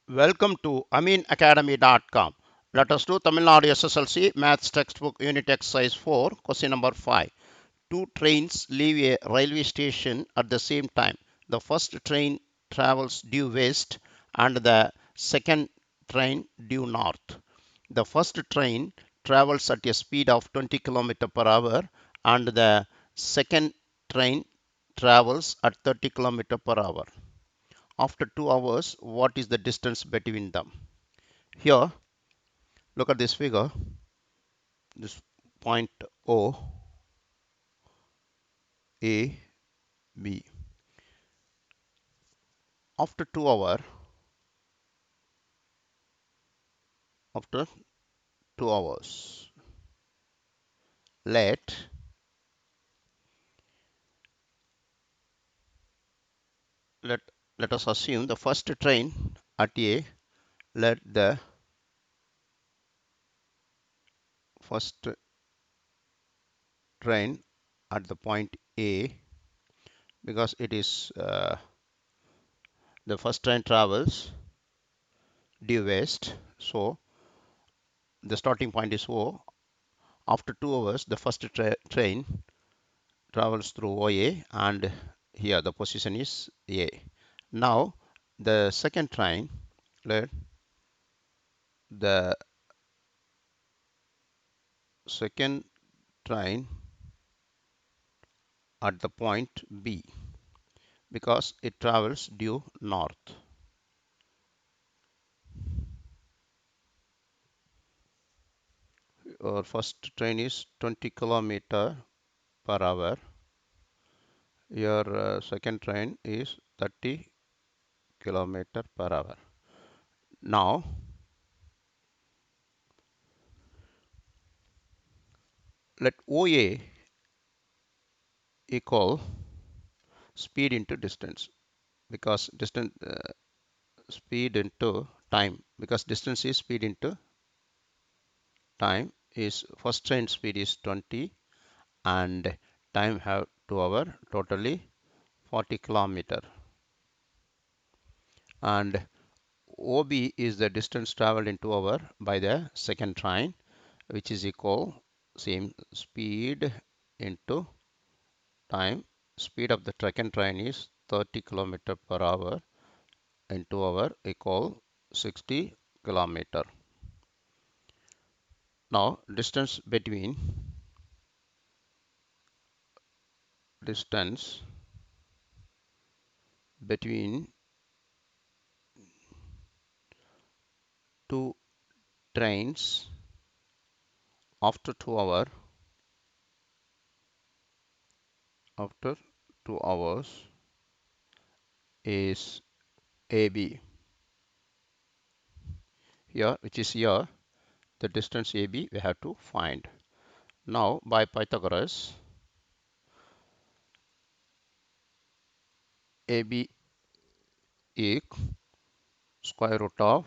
Welcome to AmeenAcademy.com. Let us do Tamil Nadu SSLC Maths Textbook Unit Exercise 4, question number 5. Two trains leave a railway station at the same time. The first train travels due west and the second train due north. The first train travels at a speed of 20 km per hour and the second train travels at 30 km per hour. After 2 hours, what is the distance between them? Here, look at this figure, this point O, A, B. After 2 hours, after 2 hours, let let let us assume the first train at A. Let the first train at the point A, because it is the first train travels due west, so the starting point is O. After 2 hours, the first train travels through OA, and here the position is A. Now the second train, let the second train at the point B, because it travels due north. Our first train is 20 km per hour. Your second train is 30 km per hour. Now let OA equal speed into distance, because distance speed into time, because distance is speed into time. Is first train speed is 20 and time have 2 hour, totally 40 kilometer, and OB is the distance traveled in 2 hour by the second train, which is equal same speed into time. Speed of the second train is 30 kilometer per hour in 2 hour equal 60 kilometer. Now distance between two trains after 2 hour, after 2 hours is AB. Here, which is here, the distance AB we have to find. Now by Pythagoras, AB equals square root of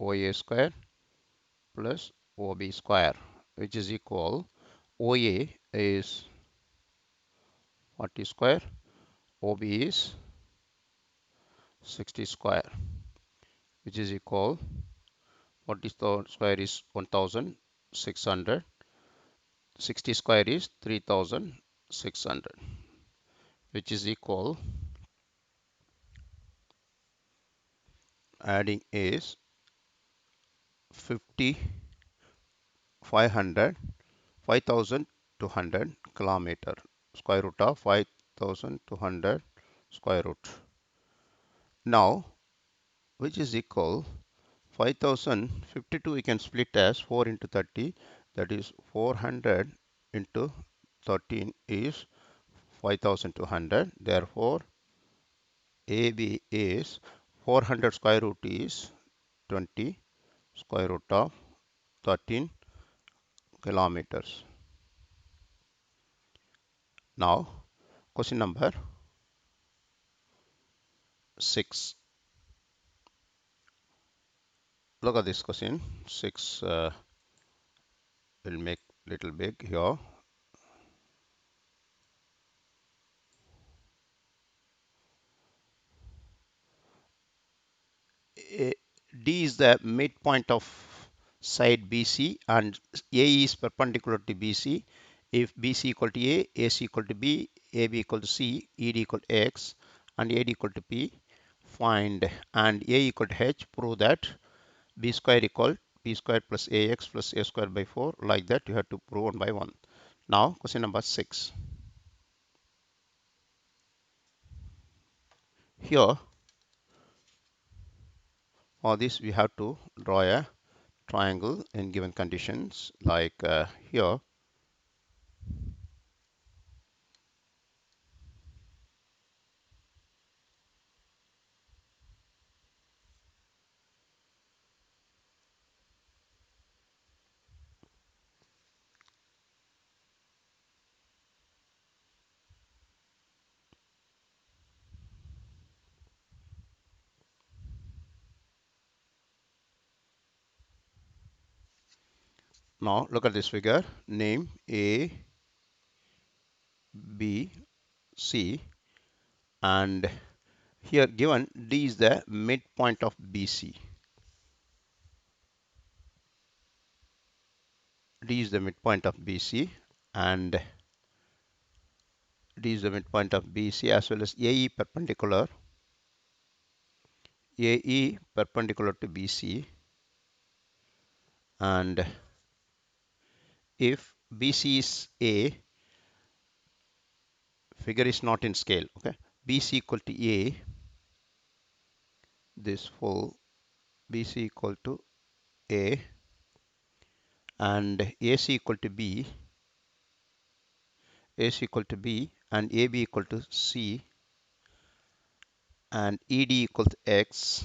OA square plus OB square, which is equal, OA is 40 square, OB is 60 square, which is equal, 40 square is 1600, 60 square is 3600, which is equal, adding is 50, 500, 5200 kilometer, square root of 5200 square root. Now, which is equal 5052 we can split as 4 into 30, that is 400 into 13 is 5200. Therefore, AB is 400 square root is 20, square root of 13 kilometers. Now, question number 6. Look at this question. 6 will make little big here. A, D is the midpoint of side BC and A is perpendicular to BC. If BC equal to A, AC equal to B, AB equal to C, ED equal to X, and AD equal to P, find and A equal to H, prove that B square equal B square plus AX plus A square by 4. Like that, you have to prove one by one. Now, question number 6. Here, for this, we have to draw a triangle in given conditions. Like here, now look at this figure. Name A, B, C, and here given D is the midpoint of BC. D is the midpoint of BC, and D is the midpoint of BC, as well as AE perpendicular. AE perpendicular to BC, and if BC is A, figure is not in scale. Okay, BC equal to A, this full BC equal to A, and AC equal to B, AC equal to B, and AB equal to C, and ED equal to X,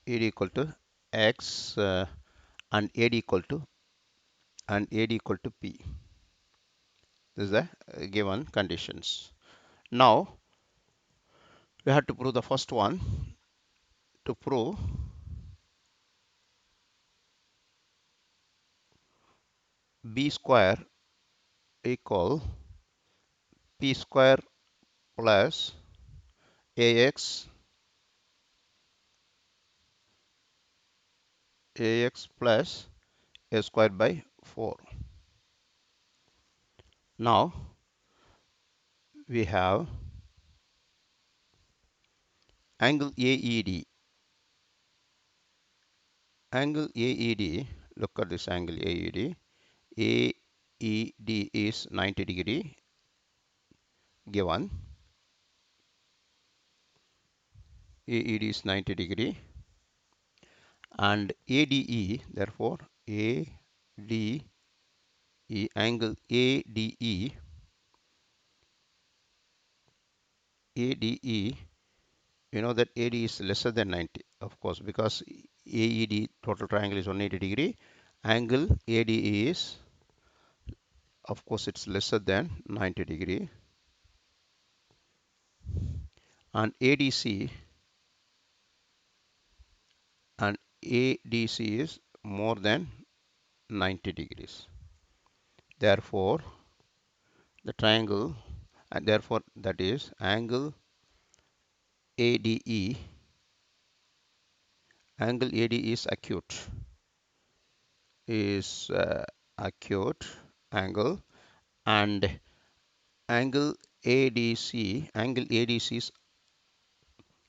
ED equal to X, and AD equal to P. This is the given conditions. Now we have to prove the first one. To prove B square equal P square plus AX plus A square by 4. Now we have angle AED. Angle AED, look at this angle AED. AED is 90 degree given. AED is 90 degree, and ADE, therefore ADE, angle ADE, ADE, you know that AD is lesser than 90, of course, because AED total triangle is 180 degree. Angle ADE is, of course, it's lesser than 90 degree, and ADC is more than 90 degrees. Therefore, the triangle, and therefore that is angle ADE, angle AD is acute angle, and angle ADC is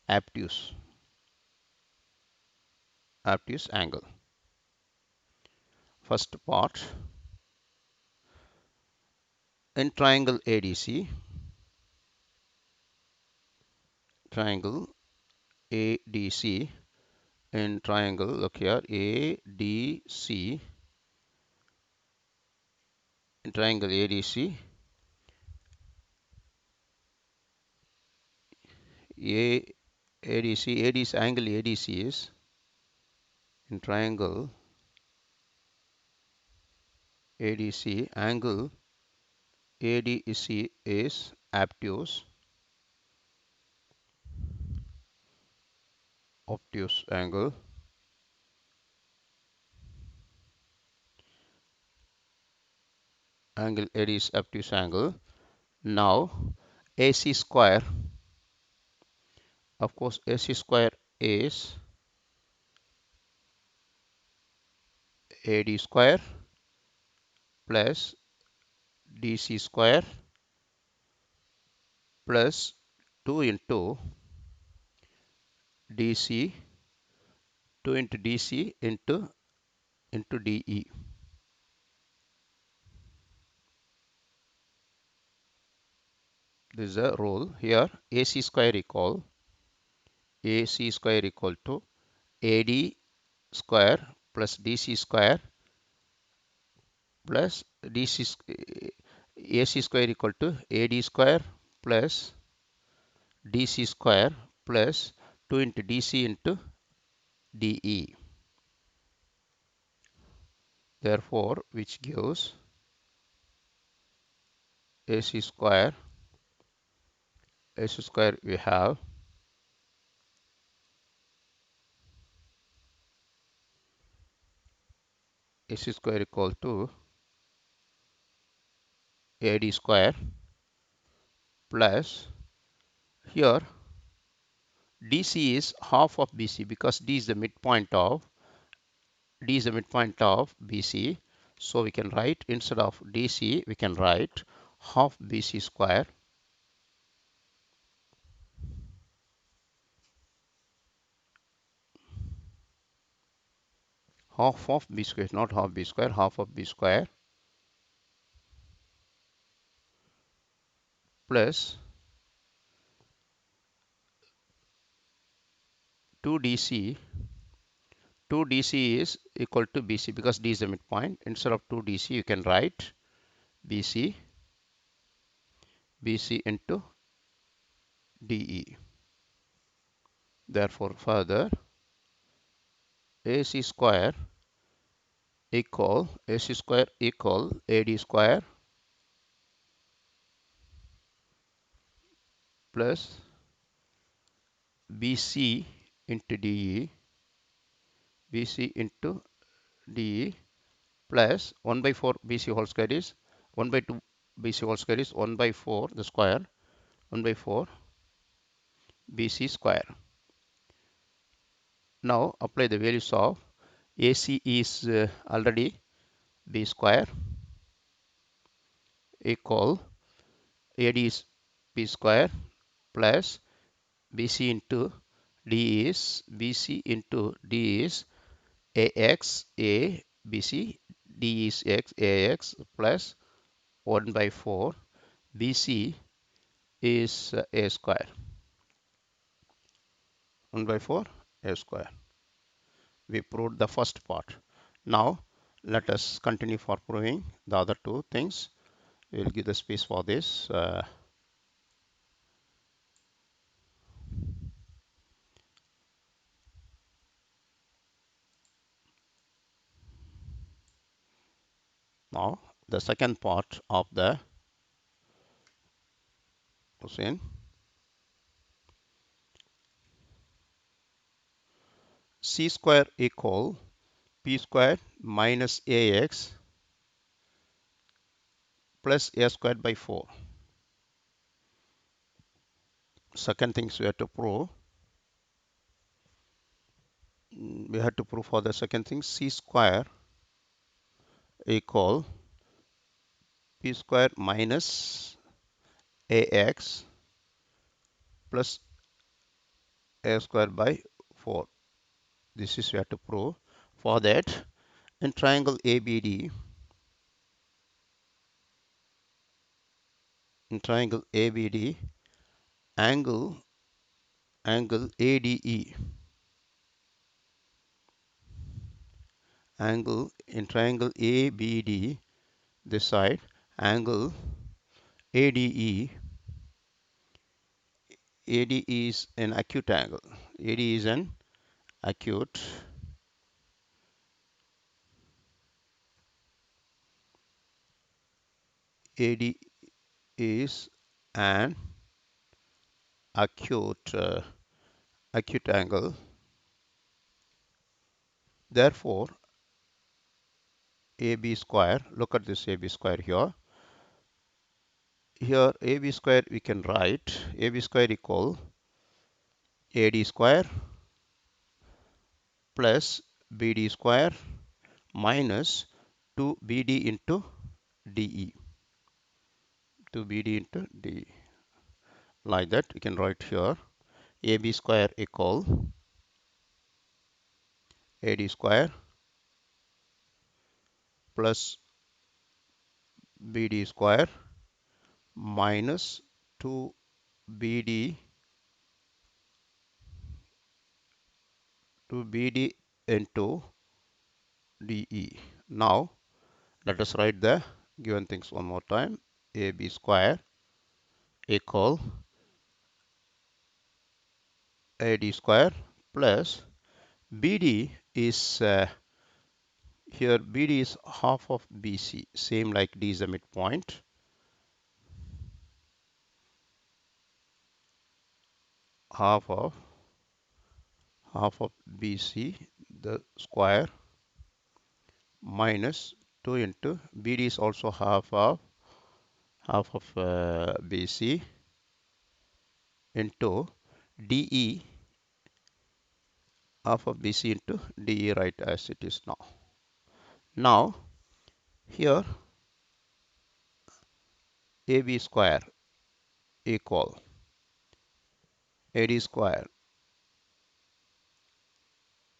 obtuse angle. First part, in triangle ADC, in triangle, look here, ADC, in triangle ADC, ADC angle ADC is, in triangle ADC, angle ADC is obtuse angle, angle AD is obtuse angle. Now AC square Of course, AC square is AD square plus DC square plus 2 into DC, 2 into DC into DE. This is a rule here. AC square equal to AD square plus DC square plus AC square equal to AD square plus DC square plus 2 into DC into DE. Therefore, which gives AC square we have AC square equal to AD square plus here DC is half of BC because D is the midpoint of BC. So we can write, instead of DC, we can write half BC square half of B square, not half B square, half of B square plus 2DC. 2DC is equal to BC because D is the midpoint. Instead of 2DC, you can write BC into DE. Therefore, further AC square equal AD square plus BC into DE plus 1 by 4 BC whole square is 1 by 2 BC whole square is 1 by 4 the square 1 by 4 BC square. Now apply the values of AC is already B square equal AD is B square plus BC into D is AX A BC D is X AX plus 1 by 4 BC is A square 1 by 4 A square. We proved the first part. Now let us continue for proving the other two things. We'll give the space for this. Now the second part of the question. C square equal P square minus AX plus A squared by 4. Second things we have to prove. We have to prove for the second thing C square equal P square minus AX plus A square by 4. This is we have to prove. For that, in triangle ABD, angle ADE, angle in triangle ABD, this side, angle ADE, AD is an acute angle. AD is an acute AD is an acute angle. Therefore, AB square, look at this AB square here. Here AB square we can write AB square equal AD square plus BD square minus 2BD into DE. 2BD into DE. Like that, we can write here AB square equal AD square plus BD square minus 2BD 2BD into DE. Now let us write the given things one more time. AB square equal AD square plus BD is here BD is half of BC, same like D is the midpoint. Half of BC the square minus 2 into BD is also half of BC into DE half of BC into DE, right as it is now. Now here AB square equal AD square,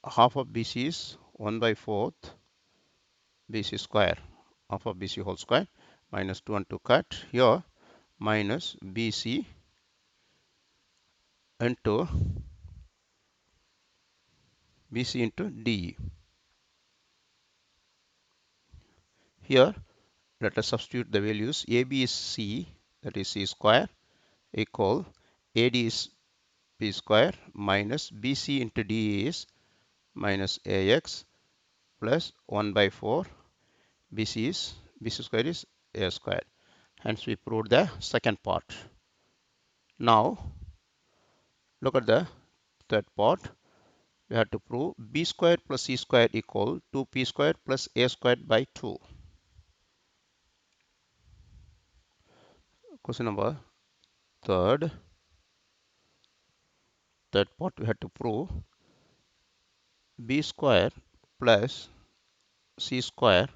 half of BC is 1 by 4th BC square, half of BC whole square minus 2 and 2 cut here minus BC into DE. Here let us substitute the values. AB is C, that is C square, equal AD is B square minus BC into DE is minus AX plus 1 by 4 BC square is A square. Hence we proved the second part. Now look at the third part. We have to prove B square plus C square equal 2P square plus A squared by 2. Question number third part, we have to prove B square plus C square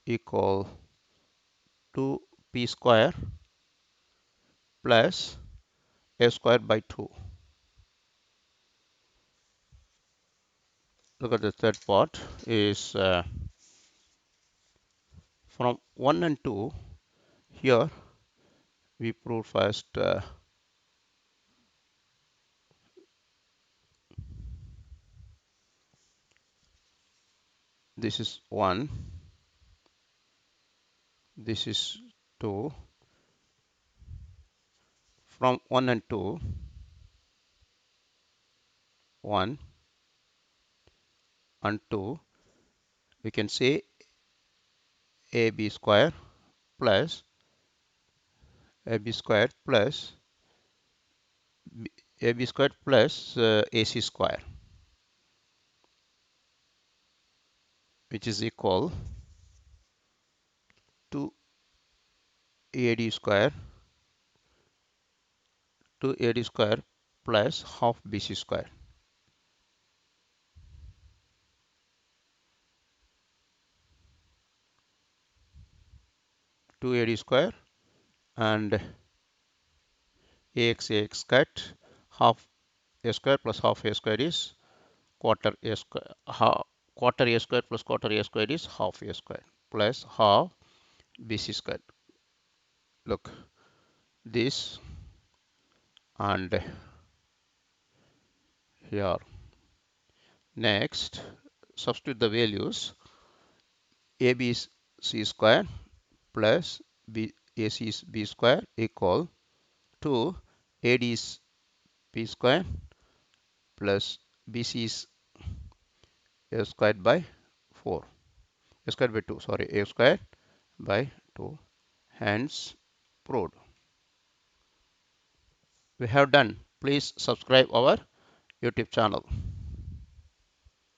equal 2P square plus A square by 2. Look at the third part is from 1 and 2. Here we prove first this is 1, this is 2. From 1 and 2, 1 and 2, we can say AB square plus AB square plus AB square plus AC square, which is equal to AD square plus half BC square. 2AD square and AX cut, half A square plus half A square is quarter A square. Quarter A square plus quarter A square is half A square plus half BC square. Look, this and here. Next, substitute the values. AB is C square plus AC is B square equal to AD is B square plus BC is A squared by 4. A squared by 2, sorry, A squared by 2. Hence proved. We have done. Please subscribe our YouTube channel.